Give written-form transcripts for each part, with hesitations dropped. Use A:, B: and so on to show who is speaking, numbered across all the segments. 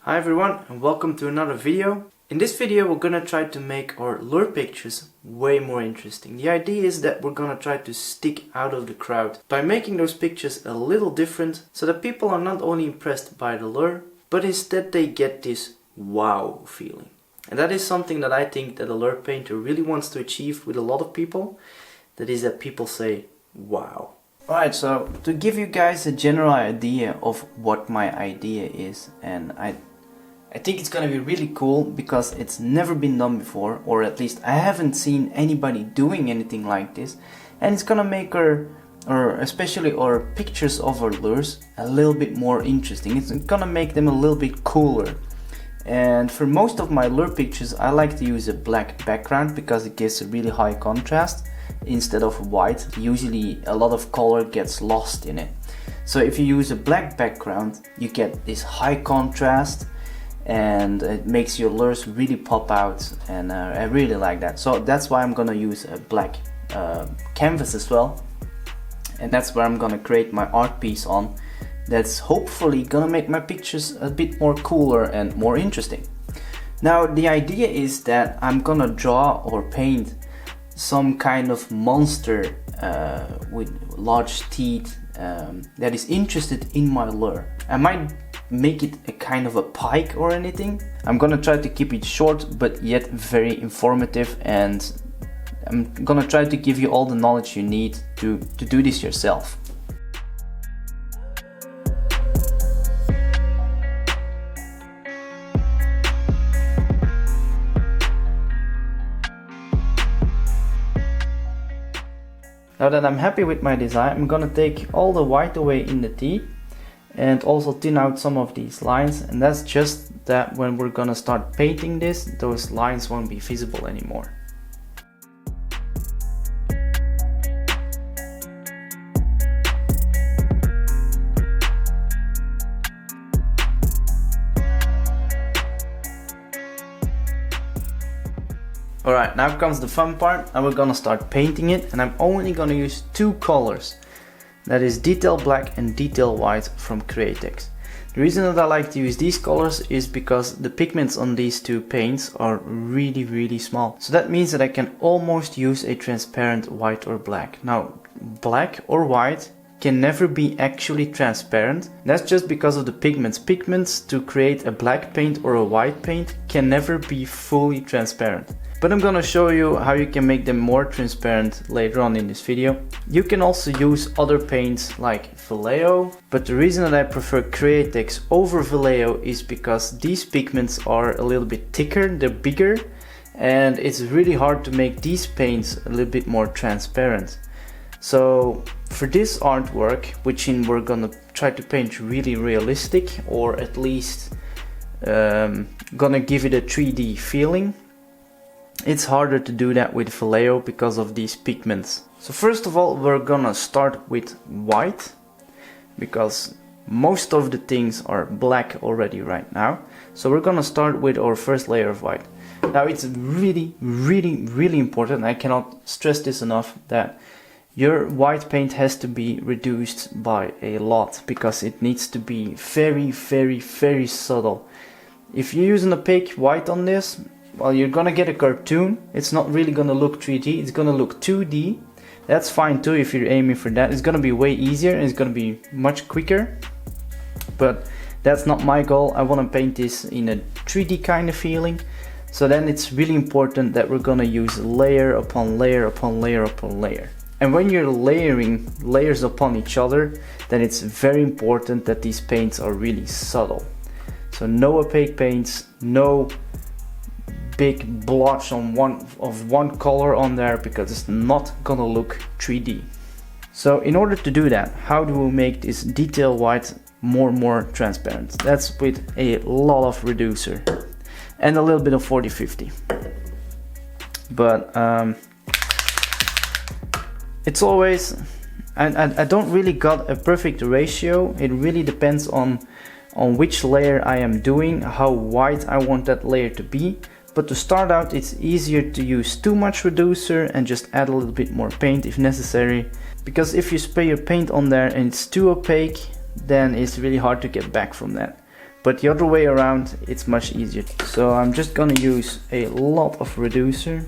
A: Hi everyone and welcome to another video. In this video we're gonna try to make our lure pictures way more interesting. The idea is that we're gonna try to stick out of the crowd by making those pictures a little different so that people are not only impressed by the lure, but instead they get this wow feeling. And that is something that I think that a lure painter really wants to achieve with a lot of people. That is that people say wow. Alright, so to give you guys a general idea of what my idea is, and I think it's gonna be really cool because it's never been done before, or at least I haven't seen anybody doing anything like this, and it's gonna make especially our pictures of our lures a little bit more interesting. It's gonna make them a little bit cooler. And for most of my lure pictures I like to use a black background because it gives a really high contrast instead of white. Usually a lot of color gets lost in it. So if you use a black background you get this high contrast and it makes your lures really pop out, and I really like that. So that's why I'm gonna use a black canvas as well, and that's where I'm gonna create my art piece on. That's hopefully gonna make my pictures a bit more cooler and more interesting. Now the idea is that I'm gonna draw or paint some kind of monster with large teeth that is interested in my lure. I might make it a kind of a pike or anything. I'm gonna try to keep it short but yet very informative, and I'm gonna try to give you all the knowledge you need to do this yourself. Now that I'm happy with my design, I'm gonna take all the white away in the teeth and also thin out some of these lines, and that's just that when we're gonna start painting this, those lines won't be visible anymore. Alright, now comes the fun part. Now we're gonna start painting it, and I'm only gonna use two colors. That is detail black and detail white from Createx. The reason that I like to use these colors is because the pigments on these two paints are really small. So that means that I can almost use a transparent white or black. Now, black or white can never be actually transparent. That's just because of the pigments. Pigments to create a black paint or a white paint can never be fully transparent. But I'm gonna show you how you can make them more transparent later on in this video. You can also use other paints like Vallejo, but the reason that I prefer Createx over Vallejo is because these pigments are a little bit thicker, they're bigger, and it's really hard to make these paints a little bit more transparent. So for this artwork, which we're gonna try to paint really realistic, or at least gonna give it a 3D feeling, it's harder to do that with Vallejo because of these pigments. So first of all we're gonna start with white, because most of the things are black already right now. So we're gonna start with our first layer of white. Now it's really important, I cannot stress this enough, that your white paint has to be reduced by a lot, because it needs to be very subtle. If you're using a opaque white on this, well, you're gonna get a cartoon. It's not really gonna look 3D, it's gonna look 2D. That's fine too if you're aiming for that. It's gonna be way easier and it's gonna be much quicker. But that's not my goal. I wanna paint this in a 3D kind of feeling. So then it's really important that we're gonna use layer upon layer upon layer upon layer. And when you're layering layers upon each other, then it's very important that these paints are really subtle. So no opaque paints, no big blotch on one color on there, because it's not gonna look 3D. So in order to do that, how do we make this detail white more transparent? That's with a lot of reducer and a little bit of 40-50. But it's always, I don't really got a perfect ratio. It really depends on which layer I am doing, how white I want that layer to be. But to start out, it's easier to use too much reducer and just add a little bit more paint if necessary, because if you spray your paint on there and it's too opaque, then it's really hard to get back from that. but the other way around it's much easier. So I'm just gonna use a lot of reducer.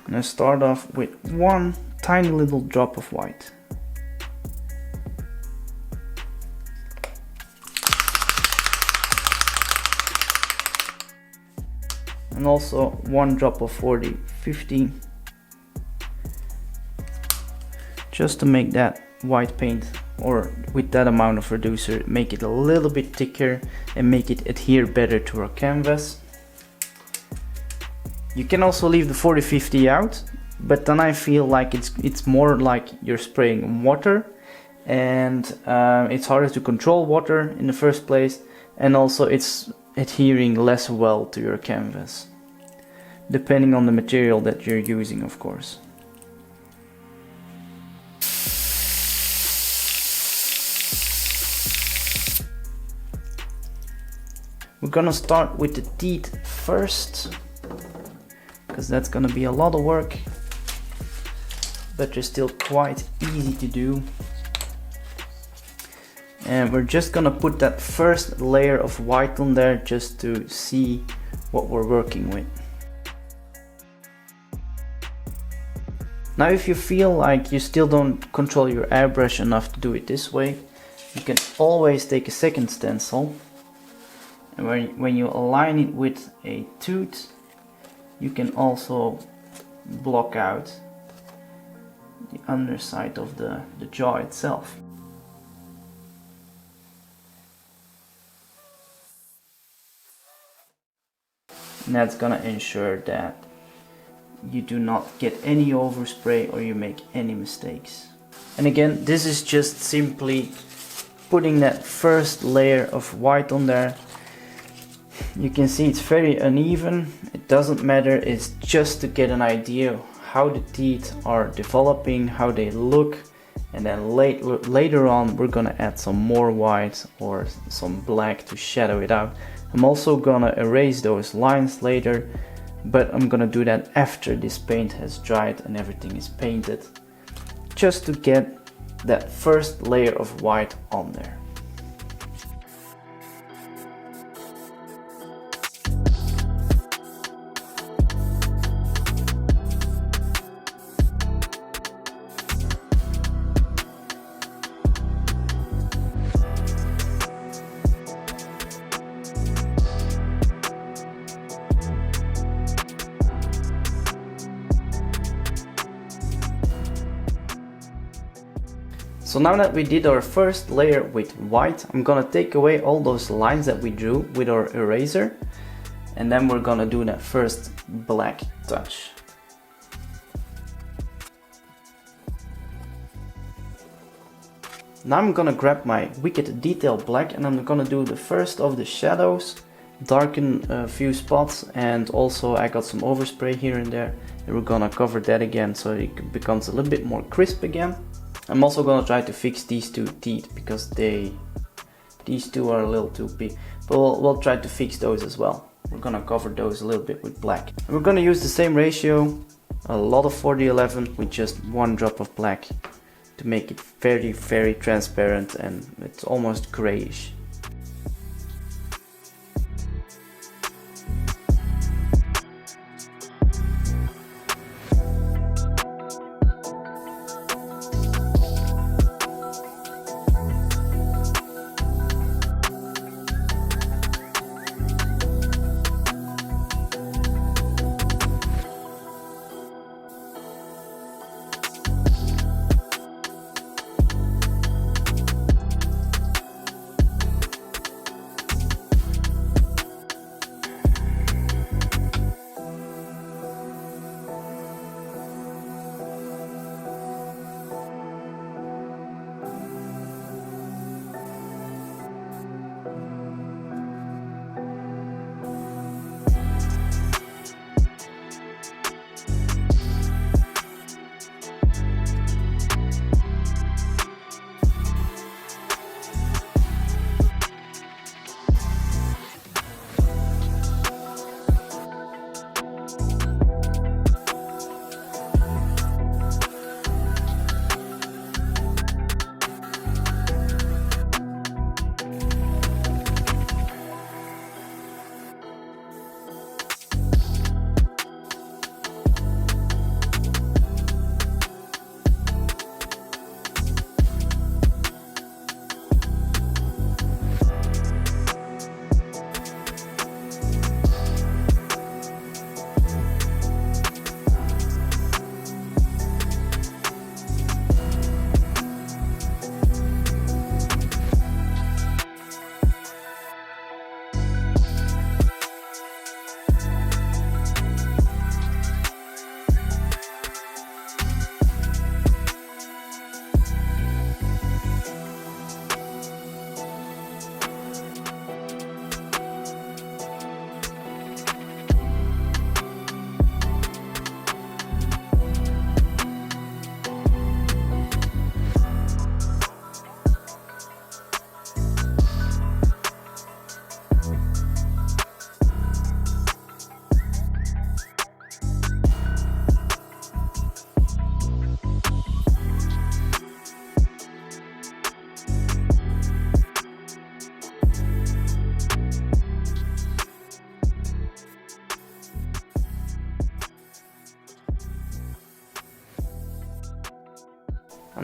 A: And I start off with one tiny little drop of white. And also one drop of 40-50, just to make that white paint, or with that amount of reducer, make it a little bit thicker and make it adhere better to our canvas. You can also leave the 40-50 out, but then I feel like it's more like you're spraying water, and it's harder to control water in the first place, and also it's adhering less well to your canvas, depending on the material that you're using, of course. We're gonna start with the teeth first, because that's gonna be a lot of work, but they're still quite easy to do. And we're just gonna put that first layer of white on there just to see what we're working with. Now if you feel like you still don't control your airbrush enough to do it this way, you can always take a second stencil, and when you align it with a tooth, you can also block out the underside of the jaw itself. And that's gonna ensure that you do not get any overspray or you make any mistakes. And again, this is just simply putting that first layer of white on there. You can see it's very uneven. It doesn't matter, it's just to get an idea how the teeth are developing, how they look, and then later on we're gonna add some more white or some black to shadow it out. I'm also gonna erase those lines later, but I'm gonna do that after this paint has dried and everything is painted, just to get that first layer of white on there. So now that we did our first layer with white, I'm gonna take away all those lines that we drew with our eraser, and then we're gonna do that first black touch. Now I'm gonna grab my Wicked Detail Black and I'm gonna do the first of the shadows, darken a few spots, and also I got some overspray here and there, and we're gonna cover that again so it becomes a little bit more crisp again. I'm also gonna try to fix these two teeth because these two are a little too big, but we'll try to fix those as well. We're gonna cover those a little bit with black. And we're gonna use the same ratio, a lot of 40-11 with just one drop of black to make it very, very transparent, and it's almost grayish.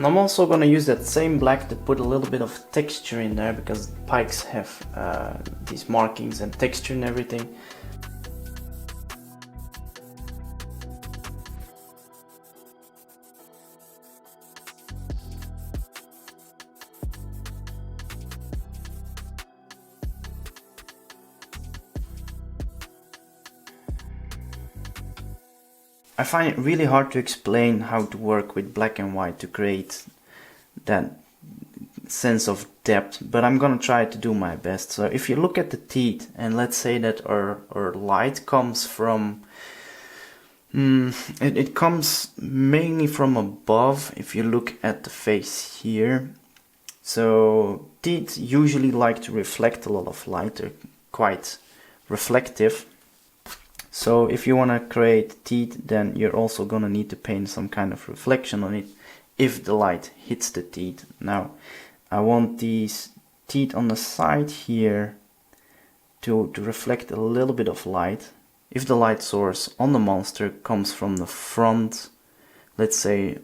A: And I'm also going to use that same black to put a little bit of texture in there, because pikes have these markings and texture and everything. I find it really hard to explain how to work with black and white to create that sense of depth, but I'm gonna try to do my best. So if you look at the teeth, and let's say that our light comes from it comes mainly from above. If you look at the face here, so teeth usually like to reflect a lot of light. They're quite reflective. So if you want to create teeth, then you're also gonna need to paint some kind of reflection on it if the light hits the teeth. Now I want these teeth on the side here to reflect a little bit of light. If the light source on the monster comes from the front, let's say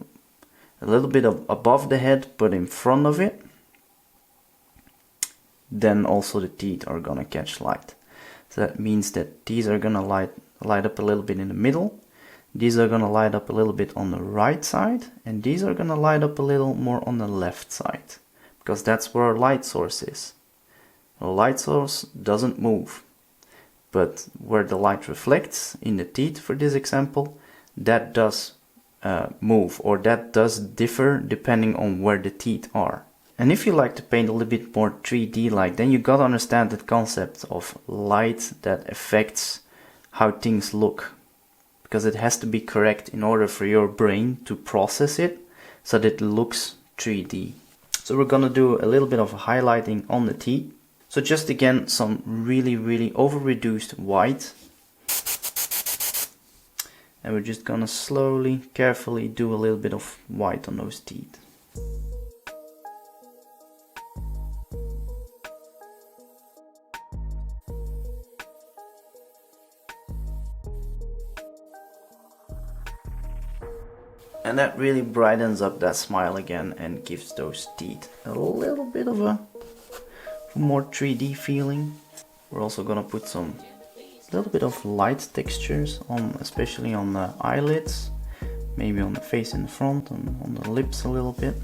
A: a little bit above the head but in front of it, then also the teeth are gonna catch light. So that means that these are gonna light up a little bit in the middle, these are gonna light up a little bit on the right side, and these are gonna light up a little more on the left side, because that's where our light source is. The light source doesn't move, but where the light reflects in the teeth, for this example, that does move, or that does differ depending on where the teeth are. And if you like to paint a little bit more 3D like, then you gotta understand that concept of light that affects how things look, because it has to be correct in order for your brain to process it so that it looks 3D. So we're gonna do a little bit of highlighting on the teeth. So just again, some really over reduced white, and we're just gonna slowly, carefully do a little bit of white on those teeth. And that really brightens up that smile again and gives those teeth a little bit of a more 3D feeling. We're also gonna put some little bit of light textures on, especially on the eyelids, maybe on the face in the front and on the lips a little bit.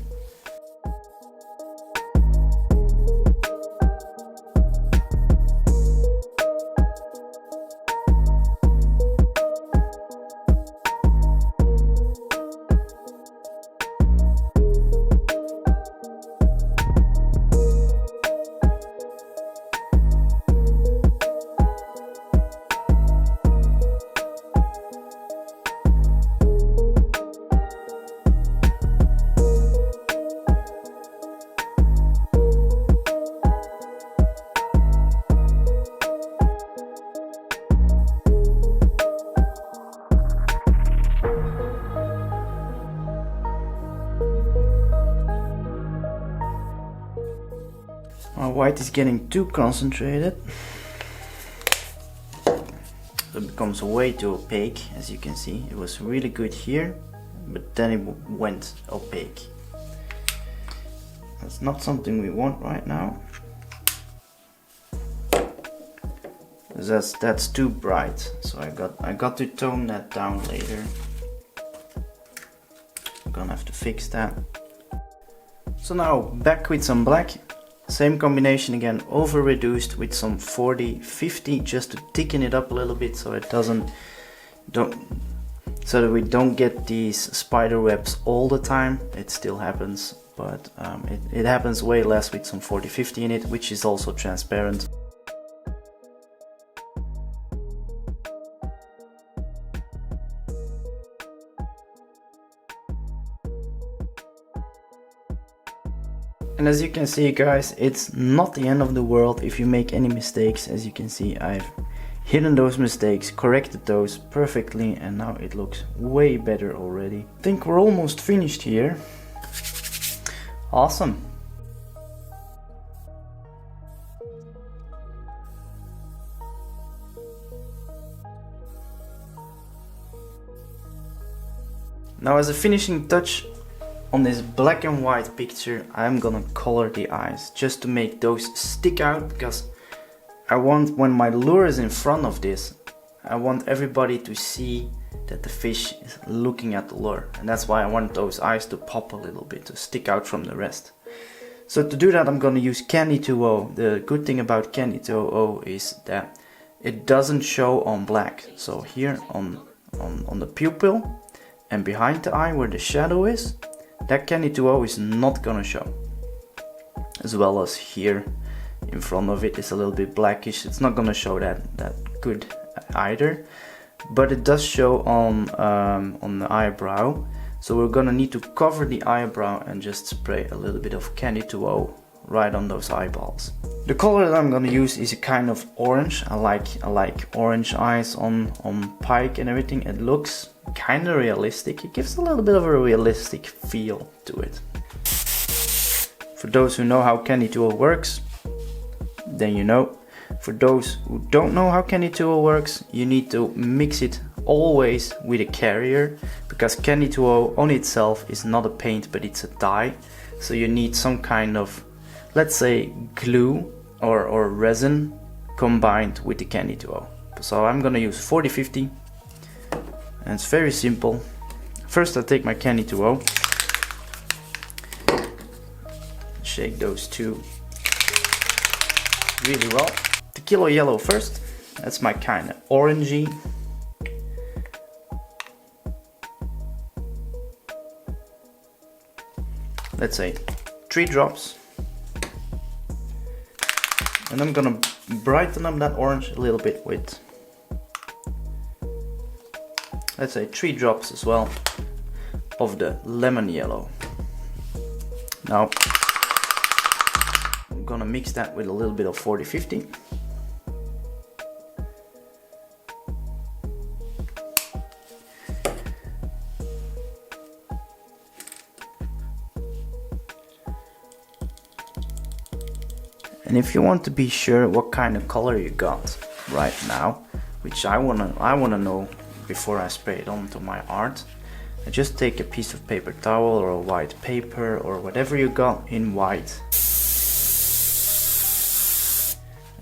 A: My white is getting too concentrated. It becomes way too opaque, as you can see. It was really good here, but then it went opaque. That's not something we want right now. That's too bright, so I got to tone that down later. I'm gonna have to fix that. So now back with some black. Same combination again, over reduced with some 40-50 just to thicken it up a little bit so it so that we don't get these spider webs all the time. It still happens, but it happens way less with some 40-50 in it, which is also transparent. And as you can see, guys, it's not the end of the world if you make any mistakes. As you can see, I've hidden those mistakes, corrected those perfectly, and now it looks way better already. I think we're almost finished here. Awesome. Now as a finishing touch On this black and white picture, I'm gonna color the eyes just to make those stick out, because I want, when my lure is in front of this, I want everybody to see that the fish is looking at the lure, and that's why I want those eyes to pop a little bit, to stick out from the rest. So to do that, I'm gonna use Candy 2.0. The good thing about Candy 2.0 is that it doesn't show on black. So here on the pupil and behind the eye where the shadow is, that Candy 2.0 is not gonna show. As well as here in front of it is a little bit blackish. It's not gonna show that good either, but it does show on the eyebrow. So we're gonna need to cover the eyebrow and just spray a little bit of Candy 2.0 right on those eyeballs. The color that I'm gonna use is a kind of orange. I like orange eyes on pike and everything. It looks kind of realistic. It gives a little bit of a realistic feel to it. For those who know how Candy 2.0 works, then you know. For those who don't know how Candy 2.0 works, you need to mix it always with a carrier, because Candy 2.0 on itself is not a paint but it's a dye. So you need some kind of, let's say, glue or resin combined with the Candy 2.0. So I'm gonna use 40-50, and it's very simple. First I take my Candy 2.0, shake those two really well. Tequila yellow first, that's my kind of orangey. Let's say 3 drops. And I'm gonna brighten up that orange a little bit with, let's say 3 drops as well of the lemon yellow. Now I'm gonna mix that with a little bit of 40-50. And if you want to be sure what kind of color you got right now, which I wanna know before I spray it onto my art, I just take a piece of paper towel or a white paper or whatever you got in white.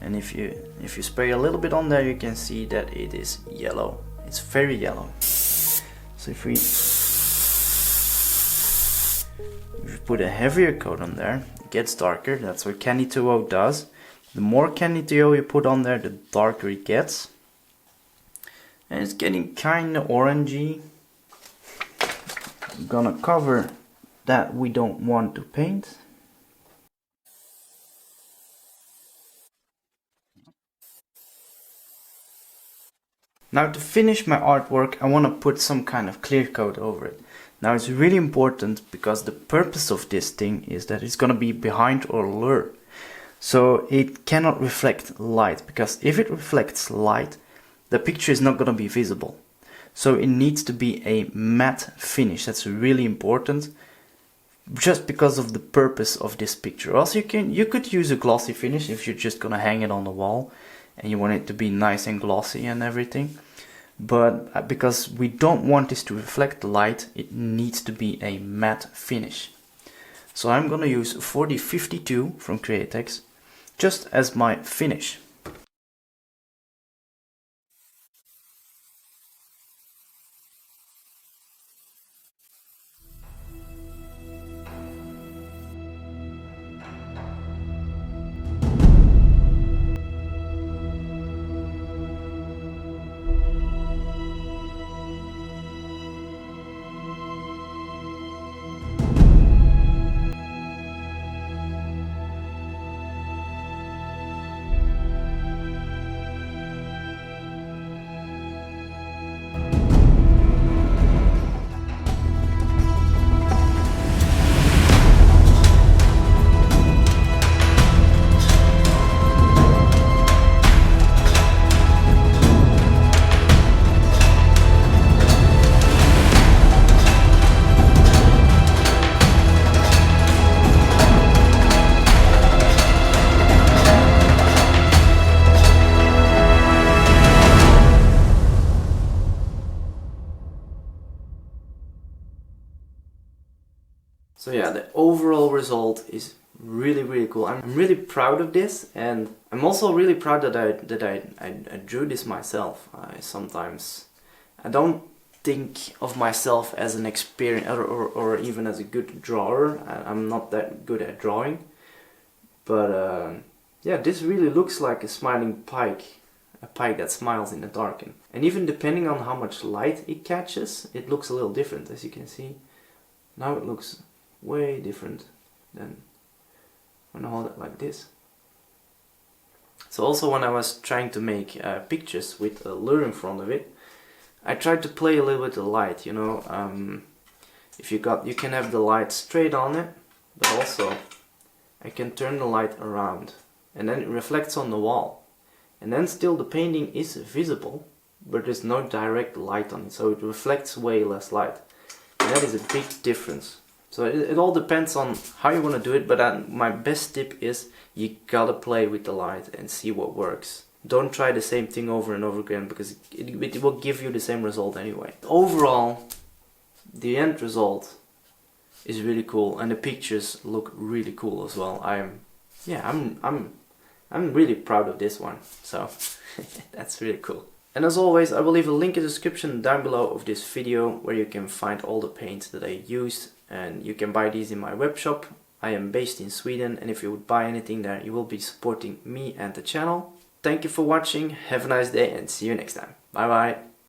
A: And if you spray a little bit on there, you can see that it is yellow. It's very yellow. So if we put a heavier coat on there, it gets darker. That's what Candy 2.0 does. The more Candy 2.0 you put on there, the darker it gets. And it's getting kind of orangey. I'm gonna cover that we don't want to paint. Now to finish my artwork, I want to put some kind of clear coat over it. Now it's really important, because the purpose of this thing is that it's going to be behind our lure. So it cannot reflect light, because if it reflects light, the picture is not going to be visible. So it needs to be a matte finish. That's really important, just because of the purpose of this picture. Also you could use a glossy finish if you're just going to hang it on the wall and you want it to be nice and glossy and everything. But because we don't want this to reflect the light, it needs to be a matte finish. So I'm gonna use 4052 from Createx just as my finish. the overall result is really cool. I'm really proud of this, and I'm also really proud that I drew this myself. I don't think of myself as an experienced or even as a good drawer. I'm not that good at drawing, but yeah, this really looks like a smiling pike, a pike that smiles in the dark, and even depending on how much light it catches, it looks a little different. As you can see, now it looks way different than when I hold it like this. So also when I was trying to make pictures with a lure in front of it, I tried to play a little bit of light, you know. If you can have the light straight on it, but also I can turn the light around, and then it reflects on the wall, and then still the painting is visible, but there's no direct light on it, so it reflects way less light, and that is a big difference. So it all depends on how you want to do it, but my best tip is you gotta play with the light and see what works. Don't try the same thing over and over again, because it will give you the same result anyway. Overall, the end result is really cool, and the pictures look really cool as well. I'm really proud of this one, so that's really cool. And as always, I will leave a link in the description down below of this video where you can find all the paints that I used, and you can buy these in my web shop. I am based in Sweden, and if you would buy anything there, you will be supporting me and the channel. Thank you for watching, have a nice day, and see you next time. Bye bye!